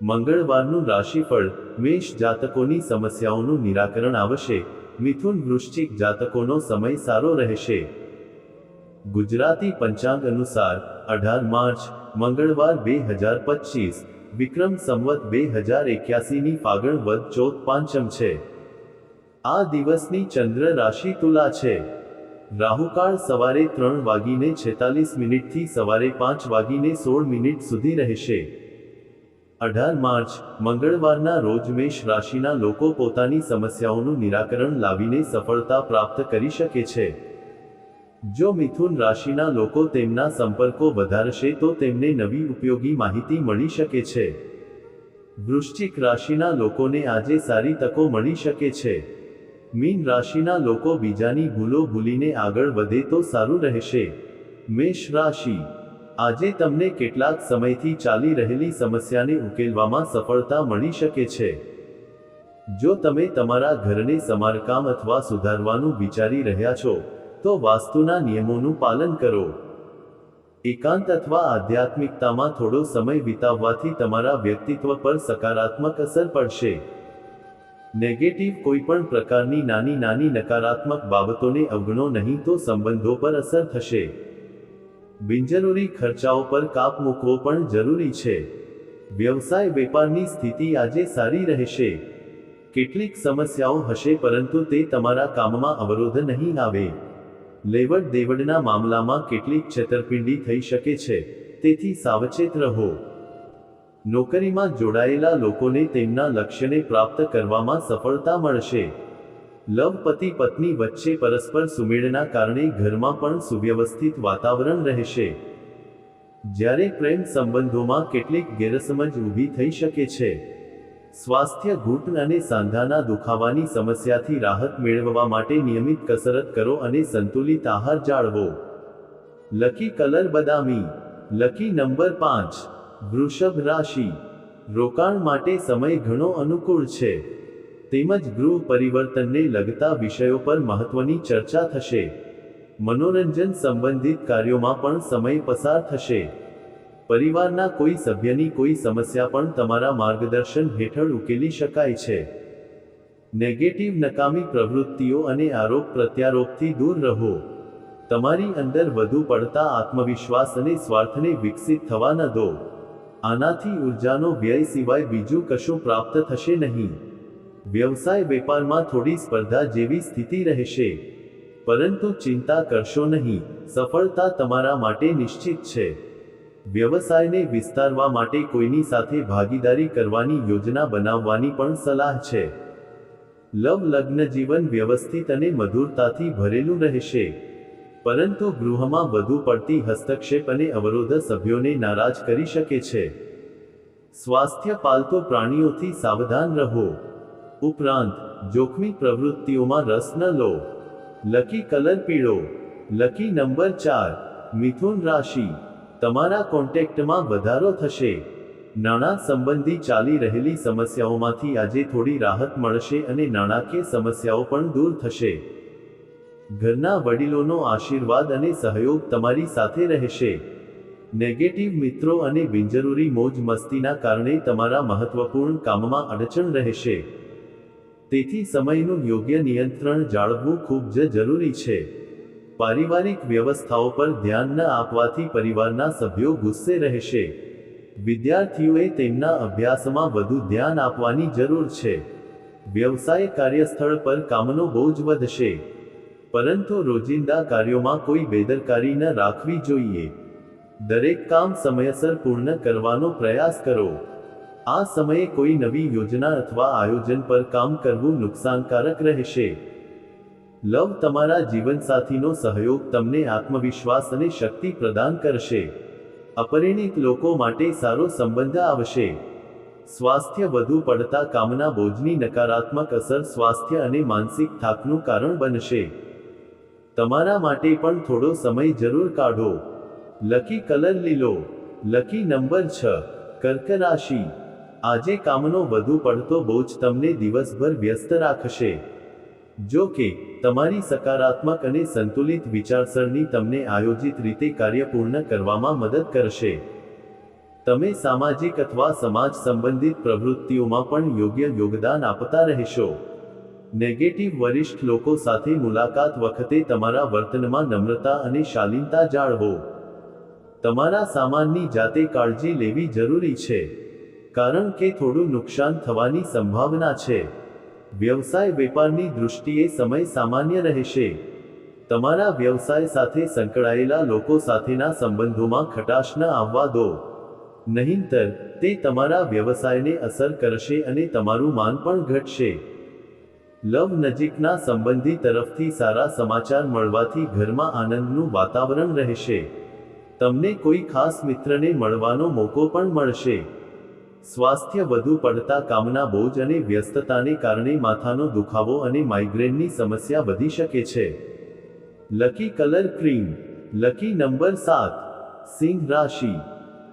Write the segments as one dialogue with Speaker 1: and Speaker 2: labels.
Speaker 1: મંગળવારનું રાશિફળ. મેષ જાતકોની સમસ્યાઓનું નિરાકરણ આવશે. મિથુન વૃશ્ચિક જાતકોનો સમય સારો રહેશે. ગુજરાતી પંચાંગ અનુસાર 18 માર્ચ મંગળવાર 2025 વિક્રમ સંવત 2081 ની ફાગણ વદ ચોથ પાંચમ છે. આ દિવસની ચંદ્ર રાશિ તુલા છે. રાહુકાળ સવારે 3:46 થી સવારે 5:16 સુધી રહેશે. 18 માર્ચ મંગળવારના રોજ મેષ રાશિના લોકો પોતાની સમસ્યાઓનું નિરાકરણ લાવીને સફળતા પ્રાપ્ત કરી શકે છે. જો મિથુન રાશિના લોકો તેમના સંપર્કો વધારશે તો તેમને નવી ઉપયોગી માહિતી મળી શકે છે. વૃશ્ચિક રાશિના લોકોને આજે સારી તકો મળી શકે છે. મીન રાશિના લોકો બીજાની ભૂલો ભૂલીને આગળ વધે તો સારું રહેશે. મેષ રાશિ. આજે તમને કેટલાક સમયથી ચાલી રહેલી સમસ્યાને ઉકેલવામાં સફળતા મળી શકે છે. જો તમે તમારા ઘરને સમારકામ અથવા સુધારવાનું વિચારી રહ્યા છો તો વાસ્તુના નિયમોનું પાલન કરો. એકાંત અથવા આધ્યાત્મિકતામાં થોડો સમય વિતાવવાથી તમારા વ્યક્તિત્વ પર સકારાત્મક અસર પડશે. નેગેટિવ કોઈપણ પ્રકારની નાની નકારાત્મક બાબતોને અવગણો નહીં તો સંબંધો પર અસર થશે. બિનજરૂરી ખર્ચાઓ પર કાપ મૂકવો પણ જરૂરી છે. વ્યવસાય વેપારની સ્થિતિ આજે સારી રહેશે. કેટલીક સમસ્યાઓ હશે પરંતુ તે તમારા કામમાં અવરોધ નહીં આવે. લેવડ દેવડના મામલામાં કેટલીક છેતરપિંડી થઈ શકે છે, તેથી સાવચેત રહો. નોકરીમાં જોડાયેલા લોકોને તેમના લક્ષ્યને પ્રાપ્ત કરવામાં સફળતા મળશે. લવ પતિ પત્ની વચ્ચે પરસ્પર સુમેળના કારણે ઘરમાં પણ સુવ્યવસ્થિત વાતાવરણ રહેશે. જ્યારે પ્રેમ સંબંધોમાં કેટલીક ગેરસમજ ઊભી થઈ શકે છે. સ્વાસ્થ્ય ઘૂંટણ અને સાંધાના દુખાવાની સમસ્યાથી રાહત મેળવવા માટે નિયમિત કસરત કરો અને સંતુલિત આહાર જાળવો. લકી કલર બદામી. Lucky number 5. વૃષભ રાશિ. રોકાણ માટે સમય ઘણો અનુકૂળ છે. તેમજ ગૃહ પરિવર્તનને લગતા વિષયો પર મહત્વની ચર્ચા થશે. મનોરંજન સંબંધિત કાર્યોમાં પણ સમય પસાર થશે. પરિવારના કોઈ સભ્યની કોઈ સમસ્યા પણ તમારા માર્ગદર્શન હેઠળ ઉકેલી શકાય છે. નેગેટિવ નકામી પ્રવૃત્તિઓ અને આરોપ પ્રત્યારોપથી દૂર રહો. તમારી અંદર વધુ પડતા આત્મવિશ્વાસ અને સ્વાર્થને વિકસિત થવા ન દો. આનાથી ઉર્જાનો વ્યય સિવાય બીજું કશું પ્રાપ્ત થશે નહીં. વ્યવસાય વેપારમાં થોડી સ્પર્ધા જેવી સ્થિતિ રહેશે. પરંતુ ચિંતા કરશો નહીં, સફળતા તમારા માટે નિશ્ચિત છે. વ્યવસાયને વિસ્તારવા માટે કોઈની સાથે ભાગીદારી કરવાની યોજના બનાવવાની પણ સલાહ છે. લવ લગ્ન જીવન વ્યવસ્થિત અને મધુરતાથી ભરેલું રહેશે. પરંતુ ગૃહમાં વધુ પડતી હસ્તક્ષેપ અને અવરોધ સભ્યોને નારાજ કરી શકે છે. સ્વાસ્થ્ય પાલતુ પ્રાણીઓથી સાવધાન રહો. ઉપરાંત જોખમી પ્રવૃત્તિઓમાં રસ ન લો. લકી કલર પીળો. Lucky number 4. મિથુન રાશિ. તમારા કોન્ટેક્ટમાં વધારો થશે. નાણાં સંબંધી ચાલી રહેલી સમસ્યાઓમાંથી આજે થોડી રાહત મળશે અને નાણાકીય સમસ્યાઓ પણ દૂર થશે. ઘરના વડીલોનો આશીર્વાદ અને સહયોગ તમારી સાથે રહેશે. નેગેટિવ મિત્રો અને બિનજરૂરી મોજ મસ્તીના કારણે તમારા મહત્વપૂર્ણ કામમાં અડચણ રહેશે. તેથી સમયનું યોગ્ય નિયંત્રણ જાળવવું ખૂબ જ જરૂરી છે. પારિવારિક વ્યવસ્થાઓ પર ધ્યાન ન આપવાથી પરિવારના સભ્યો ગુસ્સે રહેશે. વિદ્યાર્થીઓએ તેમના અભ્યાસમાં વધુ ધ્યાન આપવાની જરૂર છે. વ્યવસાય કાર્યસ્થળ પર કામનો બોજ વધશે. પરંતુ રોજિંદા કાર્યોમાં કોઈ બેદરકારી ન રાખવી જોઈએ. દરેક કામ સમયસર પૂર્ણ કરવાનો પ્રયાસ કરો. આ સમયે કોઈ નવી યોજના અથવા આયોજન પર કામ કરવું નુકસાનકારક રહેશે. લવ તમારા જીવનસાથીનો સહયોગ તમને આત્મવિશ્વાસ અને શક્તિ પ્રદાન કરશે. અપરિણિત લોકો માટે સારો સંબંધ આવશે. સ્વાસ્થ્ય વધુ પડતા કામના બોજની નકારાત્મક અસર સ્વાસ્થ્ય અને માનસિક થાકનું કારણ બનશે. તમારા માટે પણ થોડો સમય જરૂર કાઢો. લકી કલર લીલો. Lucky number 6. કર્ક રાશિ. આજે કામનો વધુ પડતો બોજ તમને દિવસભર વ્યસ્ત રાખશે. જો કે તમારી સકારાત્મક અને સંતુલિત વિચારસરણી તમને આયોજિત રીતે કાર્ય પૂર્ણ કરવામાં મદદ કરશે. તમે સામાજિક અથવા સમાજ સંબંધિત પ્રવૃત્તિઓમાં પણ યોગ્ય યોગદાન આપતા રહેશો. નેગેટિવ વરિષ્ઠ લોકો સાથે મુલાકાત વખતે તમારા વર્તનમાં નમ્રતા અને શાલીનતા જાળવો. તમારા સામાનની જાતે કાળજી લેવી જરૂરી છે, કારણ કે થોડું નુકસાન થવાની સંભાવના છે. વ્યવસાય વેપારની દૃષ્ટિએ સમય સામાન્ય રહેશે. તમારા વ્યવસાય સાથે સંકળાયેલા લોકો સાથેના સંબંધોમાં ખટાશ ન આવવા દો, નહીંતર તે તમારા વ્યવસાયને અસર કરશે અને તમારું માન પણ ઘટશે. લવ નજીકના સંબંધી તરફથી સારા સમાચાર મળવાથી ઘરમાં આનંદનું વાતાવરણ રહેશે. તમને કોઈ ખાસ મિત્રને મળવાનો મોકો પણ મળશે. સ્વાસ્થ્ય વધુ પડતા કામના બોજ અને વ્યસ્તતાને કારણે માથાનો દુખાવો અને માઇગ્રેનની સમસ્યા વધી શકે છે. Lucky colour cream. Lucky number 7. સિંહ રાશિ.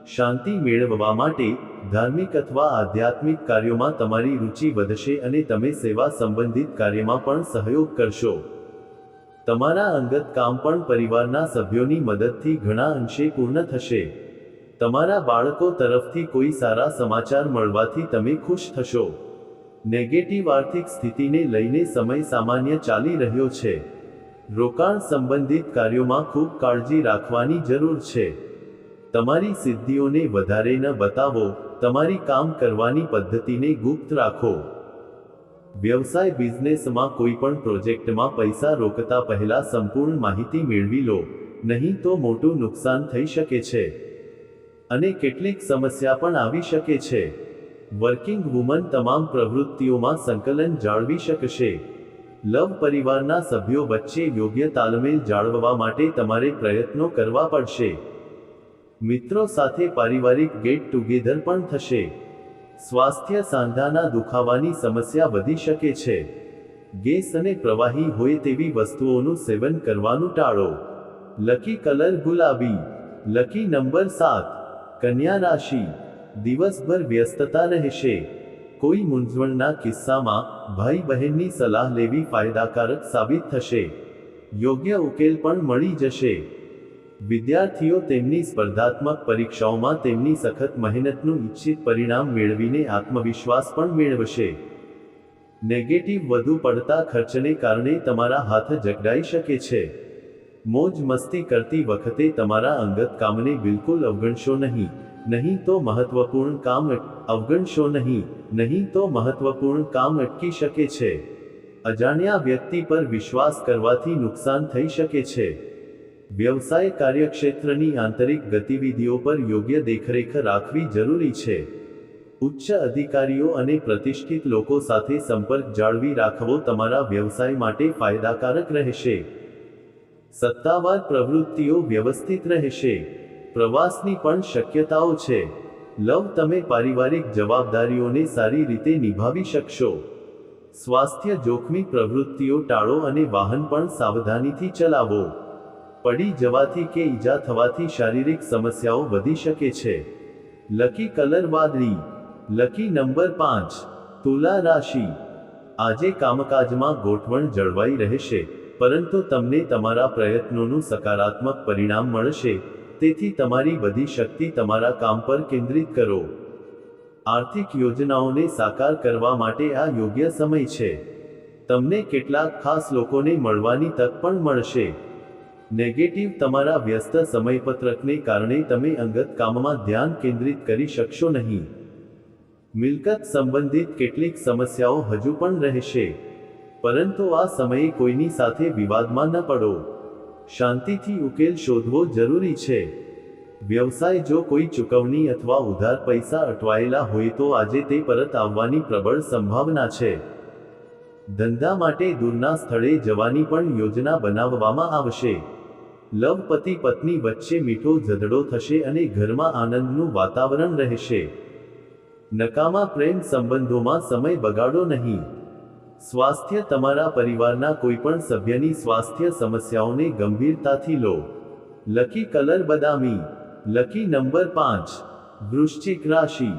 Speaker 1: શાંતિ મેળવવા માટે ધાર્મિક અથવા આધ્યાત્મિક કાર્યોમાં તમારી રુચિ વધશે અને તમે સેવા સંબંધિત કાર્યમાં પણ સહયોગ કરશો. તમારા અંગત કામ પણ પરિવારના સભ્યોની મદદથી ઘણા અંશે પૂર્ણ થશે. તમારા બાળકો તરફથી કોઈ સારા સમાચાર મળવાથી તમે ખુશ થશો. નેગેટિવ આર્થિક સ્થિતિને લઈને સમય સામાન્ય ચાલી રહ્યો છે. રોકાણ સંબંધિત કાર્યોમાં ખૂબ કાળજી રાખવાની જરૂર છે. તમારી સિદ્ધિઓને વધારે ન બતાવો, તમારી કામ કરવાની પદ્ધતિને ગુપ્ત રાખો. વ્યવસાય બિઝનેસમાં કોઈ પણ પ્રોજેક્ટમાં પૈસા રોકતા પહેલા સંપૂર્ણ માહિતી મેળવી લો, નહીં તો મોટું નુકસાન થઈ શકે છે અને કેટલીક સમસ્યા પણ આવી શકે છે. વર્કિંગ વુમન તમામ પ્રવૃત્તિઓમાં સંકલન જાળવી શકશે. લવ પરિવારના સભ્યો વચ્ચે યોગ્ય તાલમેલ જાળવવા માટે તમારે પ્રયત્નો કરવા પડશે. મિત્રો સાથે પારિવારિક ગેટ ટુગેધર પણ થશે. સ્વાસ્થ્ય સાંધાના દુખાવાની સમસ્યા વધી શકે છે. ગેસ અને પ્રવાહી હોય તેવી વસ્તુઓનું સેવન કરવાનું ટાળો. લકી કલર ગુલાબી. Lucky number 7. કન્યા રાશિ. દિવસભર વ્યસ્તતા રહેશે. કોઈ મૂંઝવણના કિસ્સામાં ભાઈ બહેનની સલાહ લેવી ફાયદાકારક સાબિત થશે. યોગ્ય ઉકેલ પણ મળી જશે. વિદ્યાર્થીઓ તેમની સ્પર્ધાત્મક પરીક્ષાઓમાં તેમની સખત મહેનતનું ઇચ્છિત પરિણામ મેળવીને આત્મવિશ્વાસ પણ મેળવશે. નેગેટિવ વધુ પડતા ખર્ચને કારણે તમારા હાથ જકડાઈ શકે છે. મોજ મસ્તી કરતી વખતે તમારા અંગત કામને બિલકુલ અવગણશો નહીં, નહીં તો મહત્વપૂર્ણ કામ અટકી શકે છે. અજાણ્યા વ્યક્તિ પર વિશ્વાસ કરવાથી નુકસાન થઈ શકે છે. વ્યવસાય કાર્યક્ષેત્રની આંતરિક ગતિવિધિઓ પર યોગ્ય દેખરેખ રાખવી જરૂરી છે. ઉચ્ચ અધિકારીઓ અને પ્રતિષ્ઠિત લોકો સાથે સંપર્ક જાળવી રાખવો તમારા વ્યવસાય માટે ફાયદાકારક રહેશે. સત્તાવાર પ્રવૃત્તિઓ વ્યવસ્થિત રહેશે. પ્રવાસની પણ શક્યતાઓ છે. લવ તમે પારિવારિક જવાબદારીઓને સારી રીતે નિભાવી શકશો. સ્વાસ્થ્ય જોખમી પ્રવૃત્તિઓ ટાળો અને વાહન પણ સાવધાનીથી ચલાવો. પડી જવાથી કે ઈજા થવાથી શારીરિક સમસ્યાઓ વધી શકે છે. લકી કલર વાદળી. Lucky number 5. તુલા રાશિ. આજે કામકાજમાં ગોઠવણ જળવાઈ રહેશે, પરંતુ તમને તમારા પ્રયત્નોનું સકારાત્મક પરિણામ મળશે, તેથી તમારી બધી શક્તિ તમારા કામ પર કેન્દ્રિત કરો. આર્થિક યોજનાઓને સાકાર કરવા માટે આ યોગ્ય સમય છે. તમને કેટલાક ખાસ લોકોને મળવાની તક પણ મળશે. નેગેટિવ તમારા વ્યસ્ત સમયપત્રકને કારણે તમે અંગત કામમાં ધ્યાન કેન્દ્રિત કરી શકશો નહીં. મિલકત સંબંધિત કેટલીક સમસ્યાઓ હજુ પણ રહેશે, પરંતુ આ સમયે કોઈની સાથે વિવાદમાં ન પડો. શાંતિથી ઉકેલ શોધવો જરૂરી છે. વ્યવસાય જો કોઈ ચૂકવણી અથવા ઉધાર પૈસા અટવાયેલા હોય તો આજે તે પરત આવવાની પ્રબળ સંભાવના છે. ધંધા માટે દૂરના સ્થળે જવાની પણ યોજના બનાવવામાં આવશે. લવ પતિ પત્ની વચ્ચે મીઠો ઝઘડો થશે અને ઘરમાં આનંદનું વાતાવરણ રહેશે. નકામા પ્રેમ સંબંધોમાં સમય બગાડો નહીં. સ્વાસ્થ્ય તમારા પરિવારના કોઈપણ સભ્યની સ્વાસ્થ્ય સમસ્યાઓને ગંભીરતાથી લો. લકી કલર બદામી. Lucky number 5. વૃશ્ચિક રાશિ.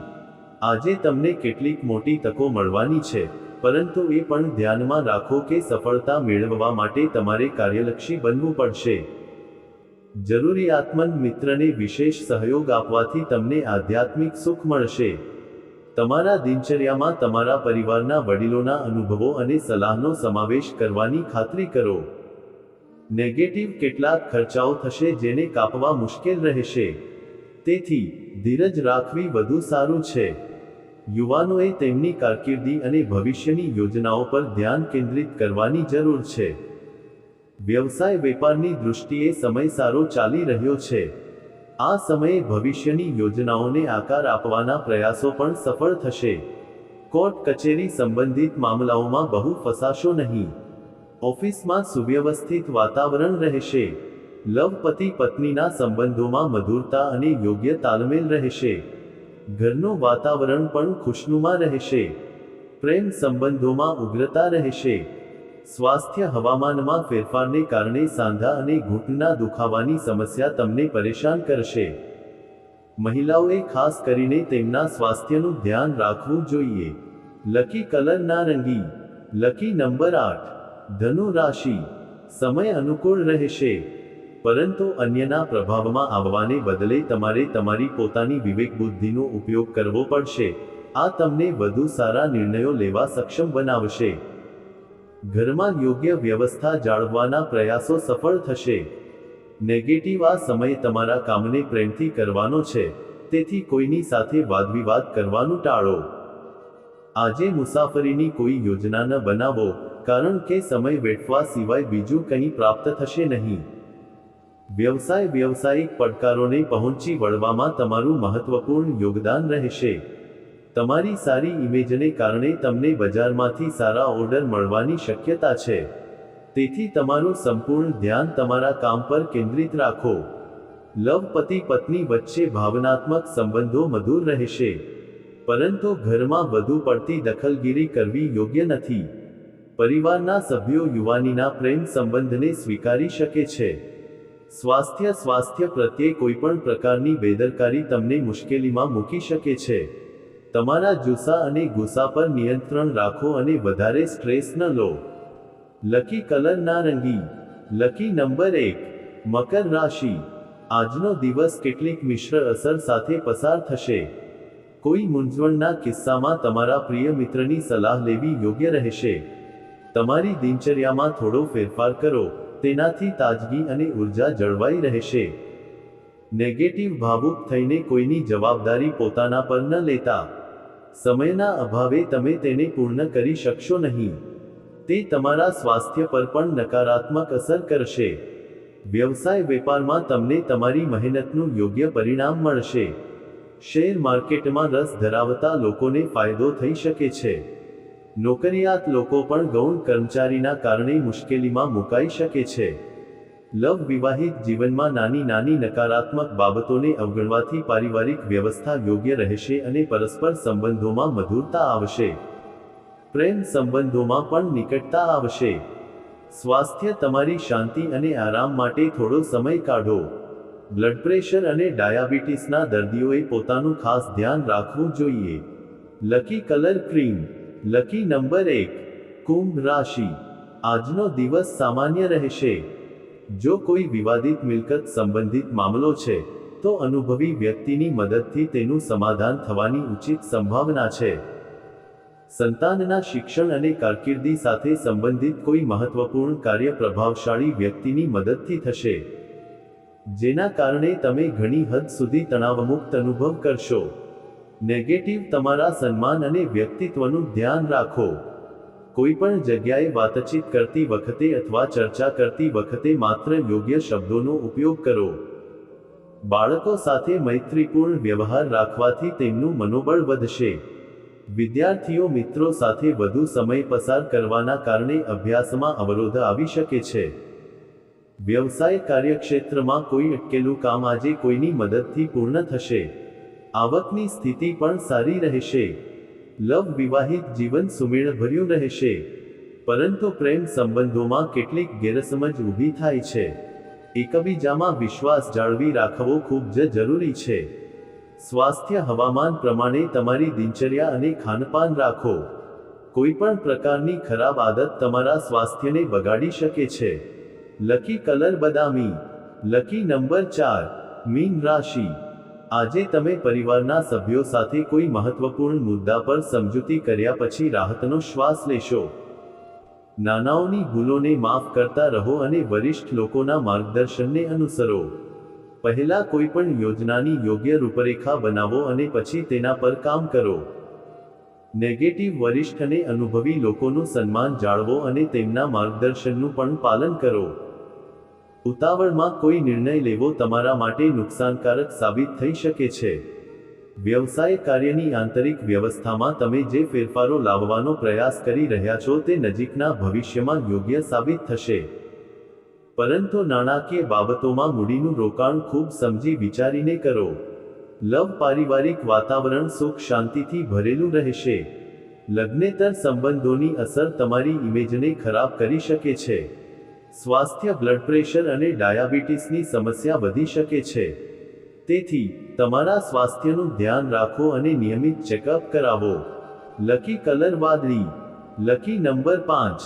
Speaker 1: આજે તમને કેટલીક મોટી તકો મળવાની છે, પરંતુ એ પણ ધ્યાનમાં રાખો કે સફળતા મેળવવા માટે તમારે કાર્યલક્ષી બનવું પડશે. જરૂરિયાતમંદ મિત્રને વિશેષ સહયોગ આપવાથી તમને આધ્યાત્મિક સુખ મળશે. તમારા દિનચર્યામાં તમારા પરિવારના વડીલોના અનુભવો અને સલાહનો સમાવેશ કરવાની ખાતરી કરો. નેગેટિવ કેટલાક ખર્ચાઓ થશે જેને કાપવા મુશ્કેલ રહેશે. તેથી ધીરજ રાખવી વધુ સારું છે. યુવાનોએ તેમની કારકિર્દી અને ભવિષ્યની યોજનાઓ પર ધ્યાન કેન્દ્રિત કરવાની જરૂર છે. વ્યવસાય વેપારની દૃષ્ટિએ સમય સારો ચાલી રહ્યો છે. આ સમયે ભવિષ્યની યોજનાઓને આકાર આપવાના પ્રયાસો પણ સફળ થશે. કોર્ટ કચેરી સંબંધિત મામલાઓમાં બહુ ફસાશો નહીં. ઓફિસમાં સુવ્યવસ્થિત વાતાવરણ રહેશે. લવ પતિ પત્નીના સંબંધોમાં મધુરતા અને યોગ્ય તાલમેલ રહેશે. ઘરનું વાતાવરણ પણ ખુશનુમા રહેશે. પ્રેમ સંબંધોમાં ઉગ્રતા રહેશે. સ્વાસ્થ્ય હવામાનમાં ફેરફારને કારણે સાંધા અને ઘૂંટણના દુખાવાની સમસ્યા તમને પરેશાન કરશે. મહિલાઓએ ખાસ કરીને તેમના સ્વાસ્થ્યનું ધ્યાન રાખવું જોઈએ. લકી કલર નારંગી. Lucky number 8. ધનુ રાશિ. સમય અનુકૂળ રહેશે, પરંતુ અન્યના પ્રભાવમાં આવવાને બદલે તમારે તમારી પોતાની વિવેક બુદ્ધિનો ઉપયોગ કરવો પડશે. આ તમને વધુ સારા નિર્ણયો લેવા સક્ષમ બનાવશે. ઘરમાં યોગ્ય વ્યવસ્થા જાળવવાના પ્રયાસો સફળ થશે. નેગેટિવ આ સમય તમારા કામને પ્રેમથી કરવાનો છે, તેથી કોઈની સાથે વાદવિવાદ કરવાનું ટાળો. આજે મુસાફરીની કોઈ યોજના ન બનાવો, કારણ કે સમય વેઠવા સિવાય બીજું કંઈ પ્રાપ્ત થશે નહીં. વ્યવસાયિક પડકારોને પહોંચી વળવામાં તમારું મહત્વપૂર્ણ યોગદાન રહેશે. તમારી સારી ઇમેજને કારણે તમને બજારમાંથી સારા ઓર્ડર મળવાની શક્યતા છે. તેથી તમારું સંપૂર્ણ ધ્યાન તમારા કામ પર કેન્દ્રિત રાખો. લવ પતિ પત્ની વચ્ચે ભાવનાત્મક સંબંધો મધુર રહેશે, પરંતુ ઘરમાં વધુ પડતી દખલગીરી કરવી યોગ્ય નથી. પરિવારના સભ્યો યુવાનીના પ્રેમ સંબંધને સ્વીકારી શકે છે. સ્વાસ્થ્ય પ્રત્યે કોઈપણ પ્રકારની બેદરકારી તમને મુશ્કેલીમાં મૂકી શકે છે. તમારા જુસ્સા અને ગુસ્સા પર નિયંત્રણ રાખો અને વધારે સ્ટ્રેસ ન લો. લકી કલર નારંગી. Lucky number 1. મકર રાશિ. આજનો દિવસ કેટલીક મિશ્ર અસર સાથે પસાર થશે. કોઈ મૂંઝવણના કિસ્સામાં તમારા પ્રિય મિત્રની સલાહ લેવી યોગ્ય રહેશે. તમારી દિનચર્યામાં થોડો ફેરફાર કરો, તેનાથી તાજગી અને ઉર્જા જળવાઈ રહેશે. નેગેટિવ ભાવુક થઈને કોઈની જવાબદારી પોતાના પર ન લેતા. સમયના અભાવે તમે તેને પૂર્ણ કરી શકશો નહીં. તે તમારા સ્વાસ્થ્ય પર પણ નકારાત્મક અસર કરશે. વ્યવસાય વેપારમાં તમને તમારી મહેનતનું યોગ્ય પરિણામ મળશે. શેર માર્કેટમાં રસ ધરાવતા લોકોને ફાયદો થઈ શકે છે. નોકરિયાત લોકો પણ ગૌણ કર્મચારીના કારણે મુશ્કેલીમાં મુકાઈ શકે છે. લવ વિવાહિત જીવનમાં નાની નકારાત્મક બાબતોને અવગણવાથી પારિવારિક વ્યવસ્થા યોગ્ય રહેશે અને પરસ્પર સંબંધોમાં મધુરતા આવશે. પ્રેમ સંબંધોમાં પણ નિકટતા આવશે. સ્વાસ્થ્ય તમારી શાંતિ અને આરામ માટે થોડો સમય કાઢો. બ્લડ પ્રેશર અને ડાયાબિટીસના દર્દીઓએ પોતાનું ખાસ ધ્યાન રાખવું જોઈએ. Lucky colour cream. Lucky number 1. Kumbh રાશિ. આજનો દિવસ સામાન્ય રહેશે. જો કોઈ વિવાદિત મિલકત સંબંધિત મામલો છે, તો અનુભવી વ્યક્તિની મદદથી તેનું સમાધાન થવાની ઉચિત સંભાવના છે. સંતાનના શિક્ષણ અને કારકિર્દી સાથે સંબંધિત કોઈ મહત્વપૂર્ણ કાર્ય પ્રભાવશાળી વ્યક્તિની મદદથી થશે, જેના કારણે તમે ઘણી હદ સુધી તણાવમુક્ત અનુભવ કરશો. નેગેટિવ તમારા સન્માન અને વ્યક્તિત્વનું ધ્યાન રાખો. કોઈપણ જગ્યાએ વાતચીત કરતી વખતે અથવા ચર્ચા કરતી વખતે માત્ર યોગ્ય શબ્દોનો ઉપયોગ કરો. બાળકો સાથે મૈત્રીપૂર્ણ વ્યવહાર રાખવાથી તેમનું મનોબળ વધશે. વિદ્યાર્થીઓ મિત્રો સાથે વધુ સમય પસાર કરવાના કારણે અભ્યાસમાં અવરોધ આવી શકે છે. વ્યવસાય કાર્યક્ષેત્રમાં કોઈ અટકેલું કામ આજે કોઈની મદદથી પૂર્ણ થશે. આવકની સ્થિતિ પણ સારી રહેશે. લવ વિવાહિત જીવન સુમેળભર્યું રહેશે, પરંતુ પ્રેમ સંબંધોમાં કેટલીક ગેરસમજ ઊભી થાય છે. એકબીજામાં વિશ્વાસ જાળવી રાખવો ખૂબ જ જરૂરી છે. સ્વાસ્થ્ય હવામાન પ્રમાણે તમારી દિનચર્યા અને ખાનપાન રાખો. કોઈપણ પ્રકારની ખરાબ આદત તમારા સ્વાસ્થ્યને બગાડી શકે છે. લકી કલર બદામી. લકી નંબર 4 મીન રાશિ, આજે તમે પરિવારના સભ્યો સાથે કોઈ મહત્વપૂર્ણ મુદ્દા પર સમજૂતી કર્યા પછી રાહતનો શ્વાસ લેશો. નાનાઓની ભૂલોને માફ કરતા રહો અને વરિષ્ઠ લોકોના માર્ગદર્શનને અનુસરો. પહેલા કોઈ પણ યોજનાની યોગ્ય રૂપરેખા બનાવો અને પછી તેના પર કામ કરો. નેગેટિવ વરિષ્ઠ અને અનુભવી લોકોનું સન્માન જાળવો અને તેમના માર્ગદર્શનનું પણ પાલન કરો. ઉતાવળમાં કોઈ નિર્ણય લેવો તમારા માટે નુકસાનકારક સાબિત થઈ શકે છે. વ્યવસાય કાર્યની આંતરિક વ્યવસ્થામાં તમે જે ફેરફારો લાવવાનો પ્રયાસ કરી રહ્યા છો તે નજીકના ભવિષ્યમાં યોગ્ય સાબિત થશે. પરંતુ નાણાકીય બાબતોમાં મૂડીનું રોકાણ ખૂબ સમજી વિચારીને કરો. લવ પારિવારિક વાતાવરણ સુખ શાંતિથી ભરેલું રહેશે. લગ્નેતર સંબંધોની અસર તમારી ઇમેજને ખરાબ કરી શકે છે. સ્વાસ્થ્ય બ્લડ પ્રેશર અને ડાયાબિટીસની સમસ્યા વધી શકે છે. તેથી તમારા સ્વાસ્થ્યનું ધ્યાન રાખો અને નિયમિત ચેકઅપ કરાવો. લકી કલર વાદળી. Lucky number 5